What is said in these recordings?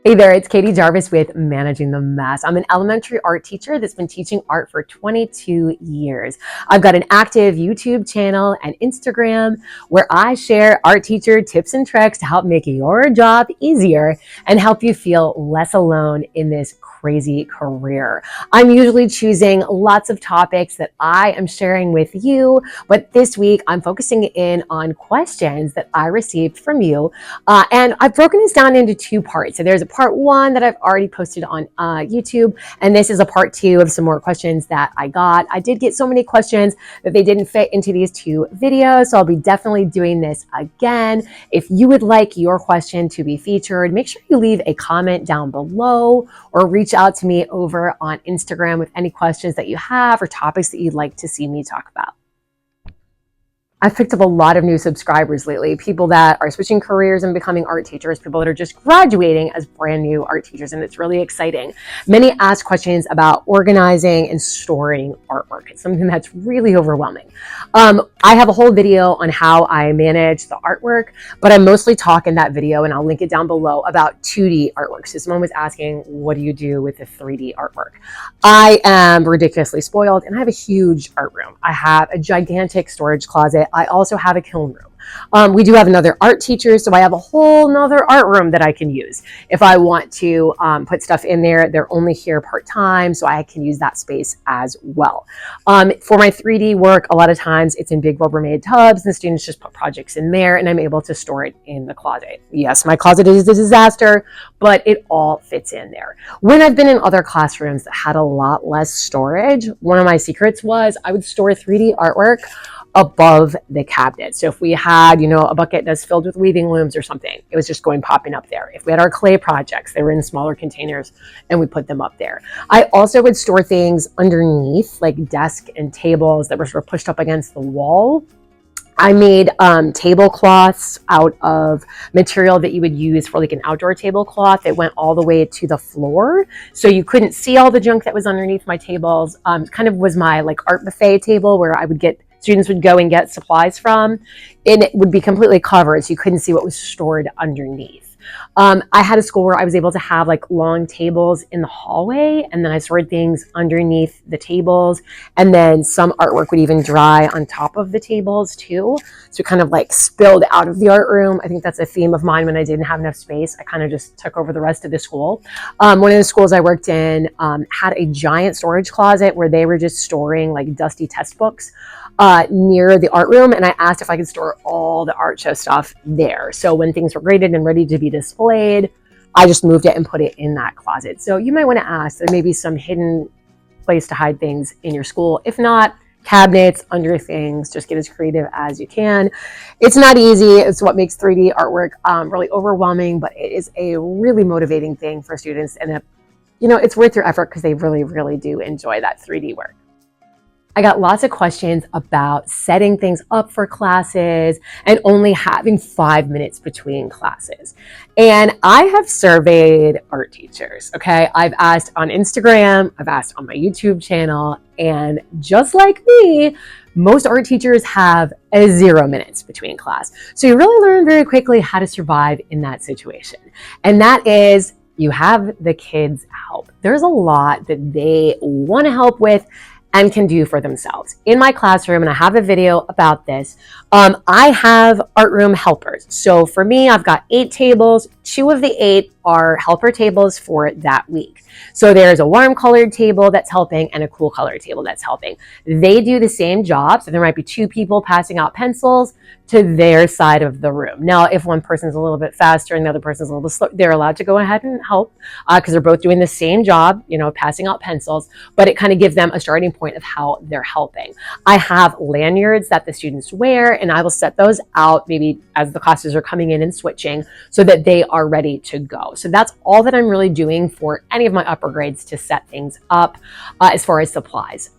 Hey there, it's Katie Jarvis with Managing the Mess. I'm an elementary art teacher that's been teaching art for 22 years. I've got an active YouTube channel and Instagram where I share art teacher tips and tricks to help make your job easier and help you feel less alone in this crazy career. I'm usually choosing lots of topics that I am sharing with you, but this week I'm focusing in on questions that I received from you. And I've broken this down into two parts. So there's a part one that I've already posted on YouTube, and this is a part two of some more questions that I got. I did get so many questions that they didn't fit into these two videos, so I'll be definitely doing this again. If you would like your question to be featured, make sure you leave a comment down below or reach out to me over on Instagram with any questions that you have or topics that you'd like to see me talk about. I've picked up a lot of new subscribers lately, people that are switching careers and becoming art teachers, people that are just graduating as brand new art teachers, and it's really exciting. Many ask questions about organizing and storing artwork. It's something that's really overwhelming. I have a whole video on how I manage the artwork, but I mostly talk in that video, and I'll link it down below, about 2D artwork. So someone was asking, what do you do with the 3D artwork? I am ridiculously spoiled, and I have a huge art room. I have a gigantic storage closet. I also have a kiln room. We do have another art teacher, so I have a whole nother art room that I can use. If I want to put stuff in there, they're only here part-time, so I can use that space as well. For my 3D work, a lot of times it's in big Rubbermaid tubs, and the students just put projects in there, and I'm able to store it in the closet. Yes, my closet is a disaster, but it all fits in there. When I've been in other classrooms that had a lot less storage, one of my secrets was I would store 3D artwork above the cabinet. So if we had, a bucket that's filled with weaving looms or something, it was just popping up there. If we had our clay projects, they were in smaller containers and we put them up there. I also would store things underneath, like desk and tables that were sort of pushed up against the wall. I made tablecloths out of material that you would use for like an outdoor tablecloth. It went all the way to the floor, so you couldn't see all the junk that was underneath my tables. Kind of was my like art buffet table where students would go and get supplies from, and it would be completely covered, so you couldn't see what was stored underneath. I had a school where I was able to have like long tables in the hallway, and then I stored things underneath the tables, and then some artwork would even dry on top of the tables too. So it kind of like spilled out of the art room. I think that's a theme of mine. When I didn't have enough space, I kind of just took over the rest of the school. One of the schools I worked in had a giant storage closet where they were just storing like dusty test books near the art room, and I asked if I could store all the art show stuff there. So when things were graded and ready to be displayed, I just moved it and put it in that closet. So you might want to ask, there may be some hidden place to hide things in your school. If not, cabinets, under things, just get as creative as you can. It's not easy. It's what makes 3D artwork really overwhelming, but it is a really motivating thing for students, and it's worth your effort because they really, really do enjoy that 3D work. I got lots of questions about setting things up for classes and only having 5 minutes between classes. And I have surveyed art teachers, okay? I've asked on Instagram, I've asked on my YouTube channel, and just like me, most art teachers have 0 minutes between class. So you really learn very quickly how to survive in that situation. And that is, you have the kids help. There's a lot that they want to help with and can do for themselves. In my classroom, and I have a video about this, I have art room helpers. So for me, I've got 8 tables. 2 of the 8 are helper tables for that week. So there's a warm colored table that's helping and a cool colored table that's helping. They do the same job. So there might be 2 people passing out pencils to their side of the room. Now, if one person's a little bit faster and the other person's a little bit slow, they're allowed to go ahead and help because they're both doing the same job, passing out pencils, but it kind of gives them a starting point of how they're helping. I have lanyards that the students wear, and I will set those out maybe as the classes are coming in and switching so that they are ready to go. So that's all that I'm really doing for any of my upper grades to set things up as far as supplies.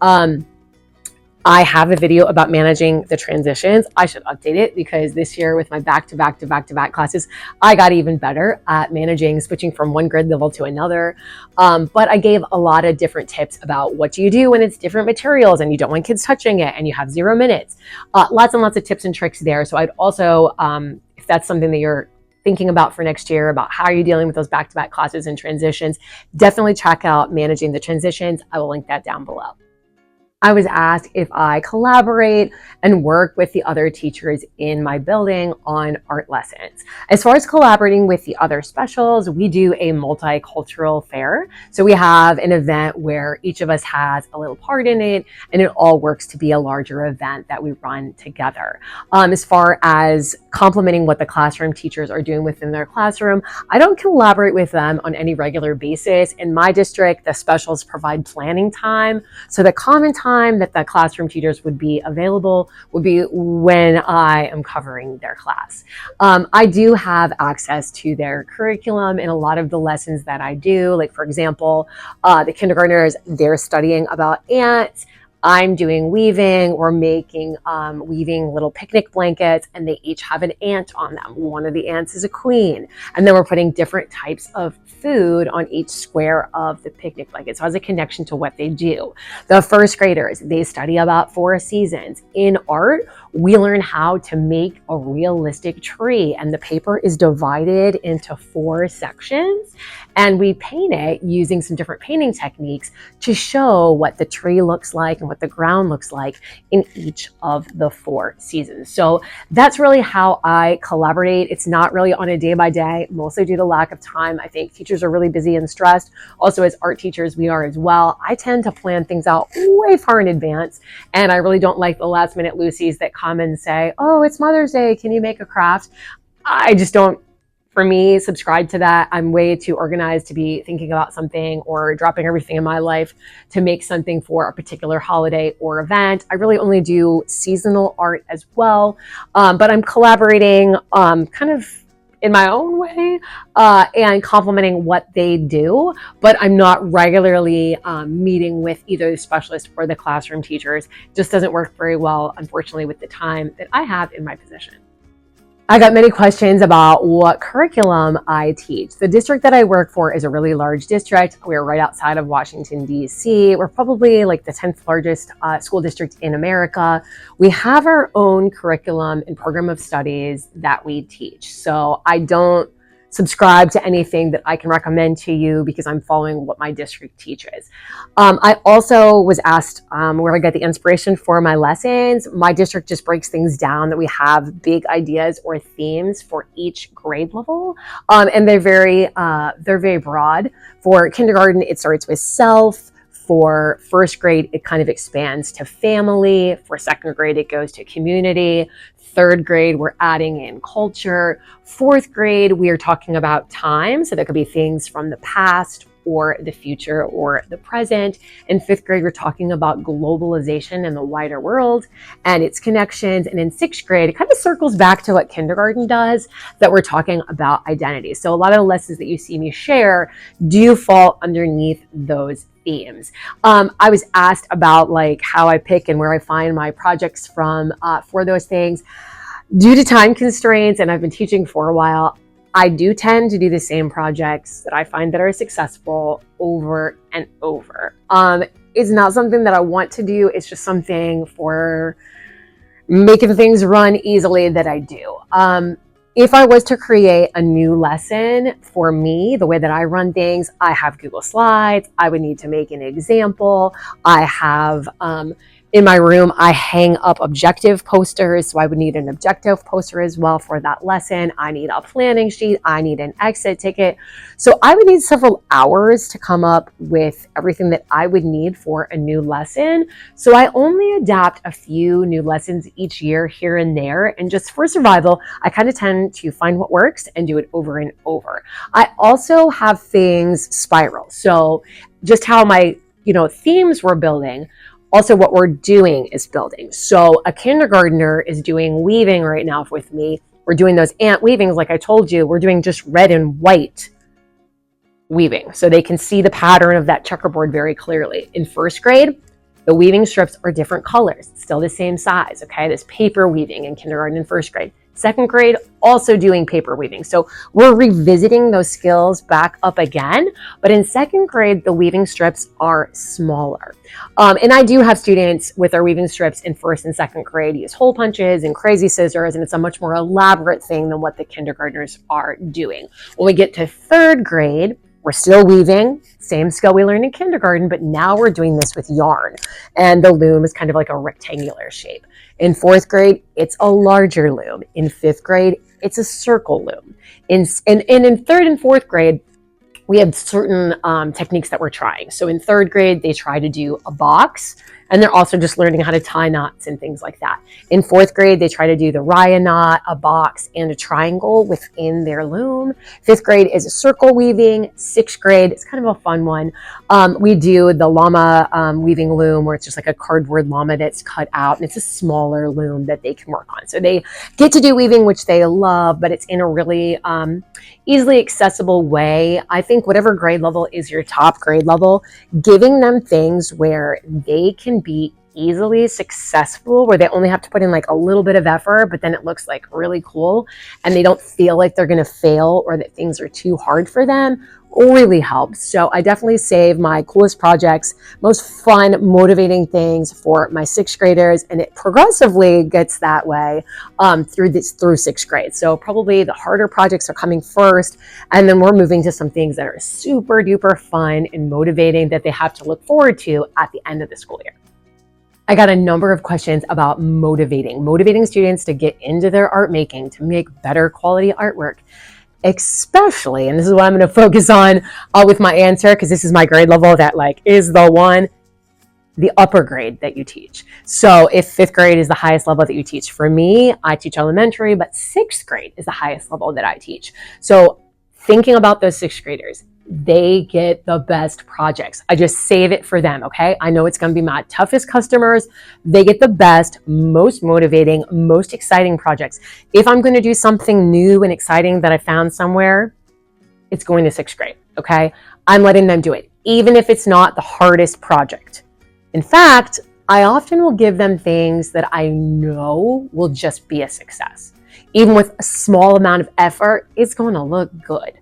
I have a video about managing the transitions. I should update it because this year with my back-to-back classes, I got even better at switching from one grade level to another. But I gave a lot of different tips about what do you do when it's different materials and you don't want kids touching it and you have 0 minutes. Lots and lots of tips and tricks there. So I'd also, if that's something that you're thinking about for next year, about how you're dealing with those back-to-back classes and transitions, definitely check out Managing the Transitions. I will link that down below. I was asked if I collaborate and work with the other teachers in my building on art lessons. As far as collaborating with the other specials, we do a multicultural fair. So we have an event where each of us has a little part in it, and it all works to be a larger event that we run together. As far as complementing what the classroom teachers are doing within their classroom, I don't collaborate with them on any regular basis. In my district, the specials provide planning time. So the common time that the classroom teachers would be available would be when I am covering their class. I do have access to their curriculum in a lot of the lessons that I do. Like, for example, the kindergartners, they're studying about ants. I'm doing weaving. We're making weaving little picnic blankets, and they each have an ant on them. One of the ants is a queen. And then we're putting different types of food on each square of the picnic blanket. So it has a connection to what they do. The first graders, they study about 4 seasons. In art, we learn how to make a realistic tree, and the paper is divided into 4 sections, and we paint it using some different painting techniques to show what the tree looks like and what the ground looks like in each of the 4 seasons. So that's really how I collaborate. It's not really on a day by day, mostly due to lack of time. I think teachers are really busy and stressed. Also, as art teachers, we are as well. I tend to plan things out way far in advance, and I really don't like the last minute Lucy's that come and say, oh, it's Mother's Day, can you make a craft? I just don't, for me, subscribe to that. I'm way too organized to be thinking about something or dropping everything in my life to make something for a particular holiday or event. I really only do seasonal art as well, but I'm collaborating kind of in my own way and complementing what they do, but I'm not regularly meeting with either the specialist or the classroom teachers. It just doesn't work very well, unfortunately, with the time that I have in my position. I got many questions about what curriculum I teach. The district that I work for is a really large district. We're right outside of Washington, D.C. We're probably like the 10th largest school district in America. We have our own curriculum and program of studies that we teach. So I don't subscribe to anything that I can recommend to you because I'm following what my district teaches. I also was asked where I get the inspiration for my lessons. My district just breaks things down that we have big ideas or themes for each grade level. And they're very broad. For kindergarten, it starts with self. For first grade, it kind of expands to family. For second grade, it goes to community. Third grade, we're adding in culture. Fourth grade, we are talking about time. So that could be things from the past or the future or the present. In fifth grade, we're talking about globalization and the wider world and its connections. And in sixth grade, it kind of circles back to what kindergarten does, that we're talking about identity. So a lot of the lessons that you see me share do fall underneath those themes. I was asked about like how I pick and where I find my projects from for those things. Due to time constraints, and I've been teaching for a while, I do tend to do the same projects that I find that are successful over and over. It's not something that I want to do. It's just something for making things run easily that I do. If I was to create a new lesson for me, the way that I run things, I have Google Slides. I would need to make an example. I have in my room, I hang up objective posters, so I would need an objective poster as well for that lesson. I need a planning sheet. I need an exit ticket. So I would need several hours to come up with everything that I would need for a new lesson. So I only adapt a few new lessons each year here and there. And just for survival, I kind of tend to find what works and do it over and over. I also have things spiral. So just how my themes were building, also what we're doing is building. So a kindergartner is doing weaving right now with me. We're doing those ant weavings. Like I told you, we're doing just red and white weaving. So they can see the pattern of that checkerboard very clearly. In first grade, the weaving strips are different colors, still the same size. Okay. This paper weaving in kindergarten and first grade, Second grade, also doing paper weaving. So we're revisiting those skills back up again, but in second grade, the weaving strips are smaller. And I do have students with our weaving strips in first and second grade use hole punches and crazy scissors, and it's a much more elaborate thing than what the kindergartners are doing. When we get to third grade, we're still weaving, same skill we learned in kindergarten, but now we're doing this with yarn. And the loom is kind of like a rectangular shape. In fourth grade, it's a larger loom. In fifth grade, it's a circle loom. In third and fourth grade, we have certain techniques that we're trying. So in third grade, they try to do a box, and they're also just learning how to tie knots and things like that. In fourth grade, they try to do the raya knot, a box, and a triangle within their loom. Fifth grade is a circle weaving. Sixth grade, it's kind of a fun one. We do the llama weaving loom, where it's just like a cardboard llama that's cut out, and it's a smaller loom that they can work on. So they get to do weaving, which they love, but it's in a really easily accessible way. I think whatever grade level is your top grade level, giving them things where they can be easily successful, where they only have to put in like a little bit of effort, but then it looks like really cool, and they don't feel like they're going to fail or that things are too hard for them, really helps. So I definitely save my coolest projects, most fun, motivating things for my sixth graders, and it progressively gets that way through sixth grade. So probably the harder projects are coming first, and then we're moving to some things that are super duper fun and motivating that they have to look forward to at the end of the school year. I got a number of questions about motivating students to get into their art making, to make better quality artwork. Especially, and this is what I'm going to focus on with my answer, because this is my grade level that like is the one, the upper grade that you teach. So if fifth grade is the highest level that you teach, for me, I teach elementary, but sixth grade is the highest level that I teach. So thinking about those sixth graders, they get the best projects. I just save it for them, okay? I know it's going to be my toughest customers. They get the best, most motivating, most exciting projects. If I'm going to do something new and exciting that I found somewhere, it's going to sixth grade, okay? I'm letting them do it, even if it's not the hardest project. In fact, I often will give them things that I know will just be a success. Even with a small amount of effort, it's going to look good,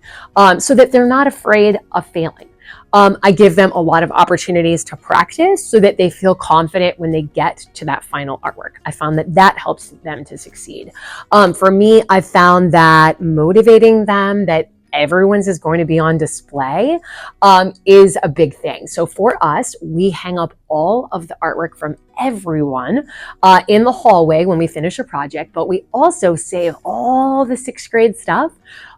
so that they're not afraid of failing. I give them a lot of opportunities to practice so that they feel confident when they get to that final artwork. I found that helps them to succeed. For me, I found that motivating them, that everyone's is going to be on display, is a big thing. So for us, we hang up all of the artwork from everyone in the hallway when we finish a project, but we also save all the sixth grade stuff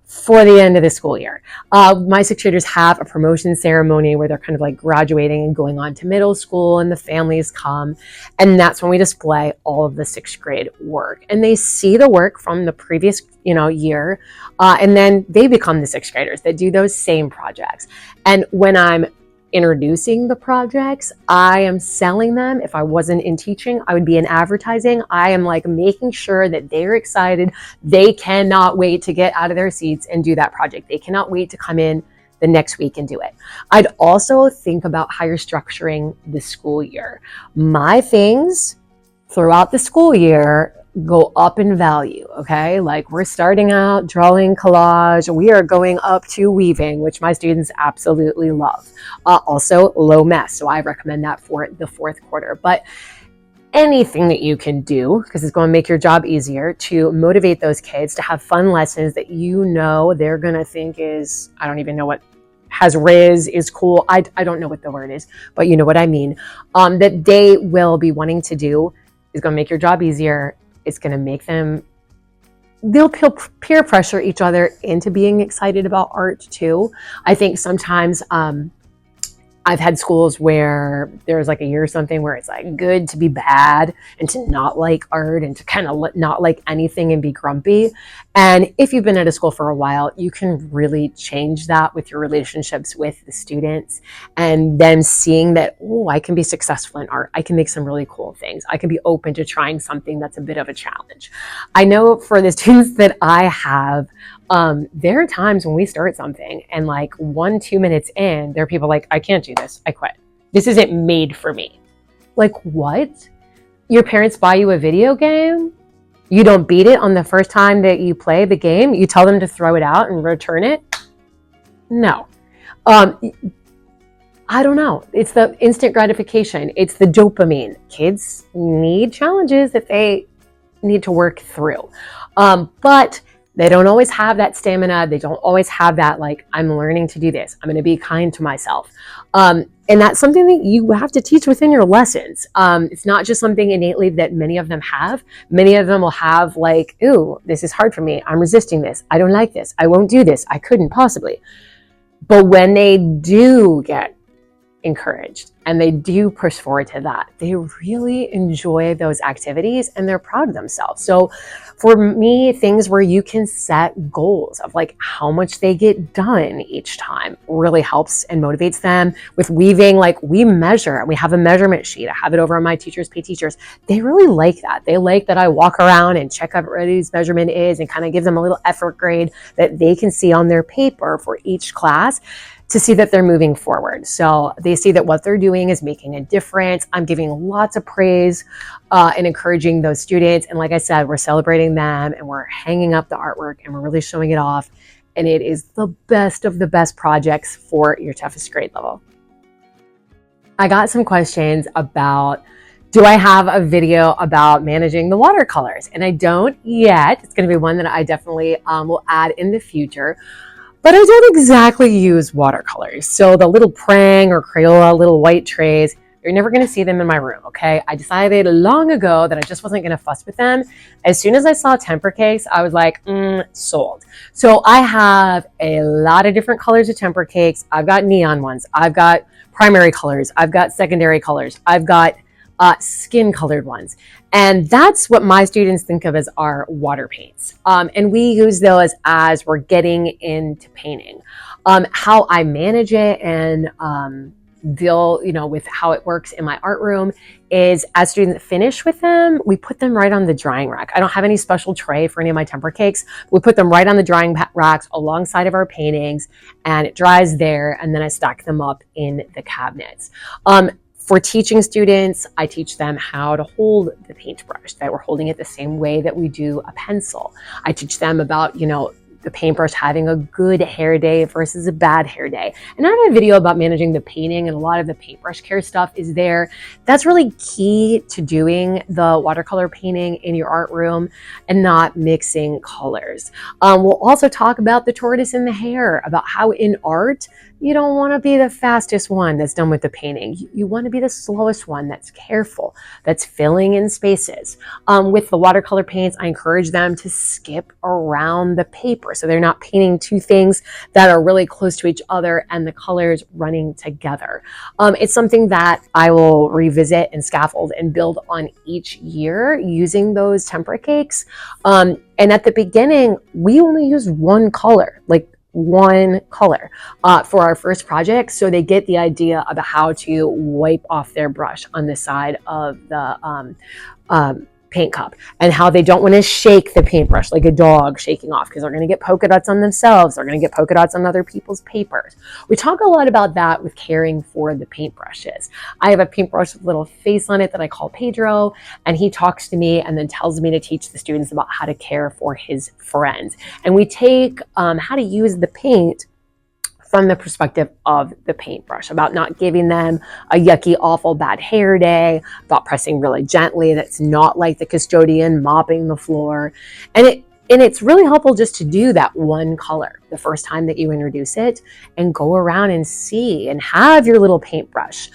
for the end of the school year. My sixth graders have a promotion ceremony where they're kind of like graduating and going on to middle school, and the families come, and that's when we display all of the sixth grade work, and they see the work from the previous year, and then they become the sixth graders that do those same projects. And when I'm introducing the projects, I am selling them. If I wasn't in teaching, I would be in advertising. I am like making sure that they're excited. They cannot wait to get out of their seats and do that project. They cannot wait to come in the next week and do it. I'd also think about how you're structuring the school year. My things throughout the school year go up in value, okay? Like we're starting out drawing collage. We are going up to weaving, which my students absolutely love. Also low mess. So I recommend that for the fourth quarter. But anything that you can do, because it's going to make your job easier, to motivate those kids to have fun lessons that they're going to think is, I don't even know what has riz is cool. I don't know what the word is, but you know what I mean. That they will be wanting to do is going to make your job easier. It's going to make them, they'll peer pressure each other into being excited about art too. I think sometimes I've had schools where there's like a year or something where it's like good to be bad and to not like art and to kind of not like anything and be grumpy. And if you've been at a school for a while, you can really change that with your relationships with the students, and then seeing that, oh, I can be successful in art. I can make some really cool things. I can be open to trying something that's a bit of a challenge. I know for the students that I have, there are times when we start something and like 1-2 minutes in, there are people like, I can't do this. I quit. This isn't made for me. Like, what? Your parents buy you a video game? You don't beat it on the first time that you play the game. You tell them to throw it out and return it. No. I don't know. It's the instant gratification. It's the dopamine. Kids need challenges that they need to work through. But they don't always have that stamina. They don't always have that, like, I'm learning to do this. I'm going to be kind to myself. And that's something that you have to teach within your lessons. It's not just something innately that many of them have. Many of them will have like, ooh, this is hard for me. I'm resisting this. I don't like this. I won't do this. I couldn't possibly. But when they do get encouraged and they do push forward to that, they really enjoy those activities and they're proud of themselves. So for me, things where you can set goals of like how much they get done each time really helps and motivates them. With weaving, like we measure, we have a measurement sheet. I have it over on my Teachers Pay Teachers. They really like that. They like that I walk around and check out what everybody's measurement is and kind of give them a little effort grade that they can see on their paper for each class, to see that they're moving forward. So they see that what they're doing is making a difference. I'm giving lots of praise and encouraging those students. And like I said, we're celebrating them and we're hanging up the artwork and we're really showing it off. And it is the best of the best projects for your toughest grade level. I got some questions about, do I have a video about managing the watercolors? And I don't yet. It's going to be one that I definitely will add in the future. But I don't exactly use watercolors. So the little Prang or Crayola little white trays, you're never going to see them in my room, okay? I decided long ago that I just wasn't going to fuss with them. As soon as I saw Tempera cakes, I was like, sold. So I have a lot of different colors of Tempera cakes. I've got neon ones. I've got primary colors. I've got secondary colors. I've got skin colored ones. And that's what my students think of as our water paints. And we use those as we're getting into painting. How I manage it and deal, with how it works in my art room is, as students finish with them, we put them right on the drying rack. I don't have any special tray for any of my Tempera cakes. We put them right on the drying racks alongside of our paintings, and it dries there, and then I stack them up in the cabinets. For teaching students, I teach them how to hold the paintbrush, that we're holding it the same way that we do a pencil. I teach them about, the paintbrush having a good hair day versus a bad hair day. And I have a video about managing the painting, and a lot of the paintbrush care stuff is there. That's really key to doing the watercolor painting in your art room and not mixing colors. We'll also talk about the tortoise and the hare, about how in art, you don't want to be the fastest one that's done with the painting. You want to be the slowest one that's careful, that's filling in spaces. With the watercolor paints, I encourage them to skip around the paper so they're not painting two things that are really close to each other and the colors running together. It's something that I will revisit and scaffold and build on each year using those Tempera cakes. And at the beginning, we only use one color, for our first project, so they get the idea of how to wipe off their brush on the side of the paint cup, and how they don't want to shake the paintbrush like a dog shaking off, because they're going to get polka dots on themselves. They're going to get polka dots on other people's papers. We talk a lot about that with caring for the paintbrushes. I have a paintbrush with a little face on it that I call Pedro, and he talks to me and then tells me to teach the students about how to care for his friends. And we take how to use the paint from the perspective of the paintbrush, about not giving them a yucky, awful, bad hair day, about pressing really gently. That's not like the custodian mopping the floor. And it's really helpful just to do that one color the first time that you introduce it, and go around and see and have your little paintbrush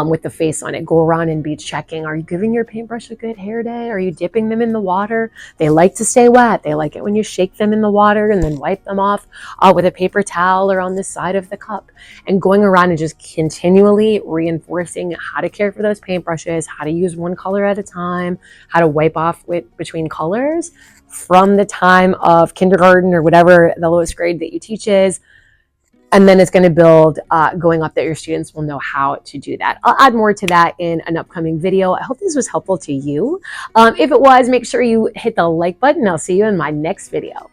with the face on it. Go around and be checking. Are you giving your paintbrush a good hair day? Are you dipping them in the water? They like to stay wet. They like it when you shake them in the water and then wipe them off with a paper towel or on the side of the cup. And going around and just continually reinforcing how to care for those paintbrushes, how to use one color at a time, how to wipe off between colors from the time of kindergarten or whatever the lowest grade that you teach is. And then it's going to build going up that your students will know how to do that. I'll add more to that in an upcoming video. I hope this was helpful to you. If it was, make sure you hit the like button. I'll see you in my next video.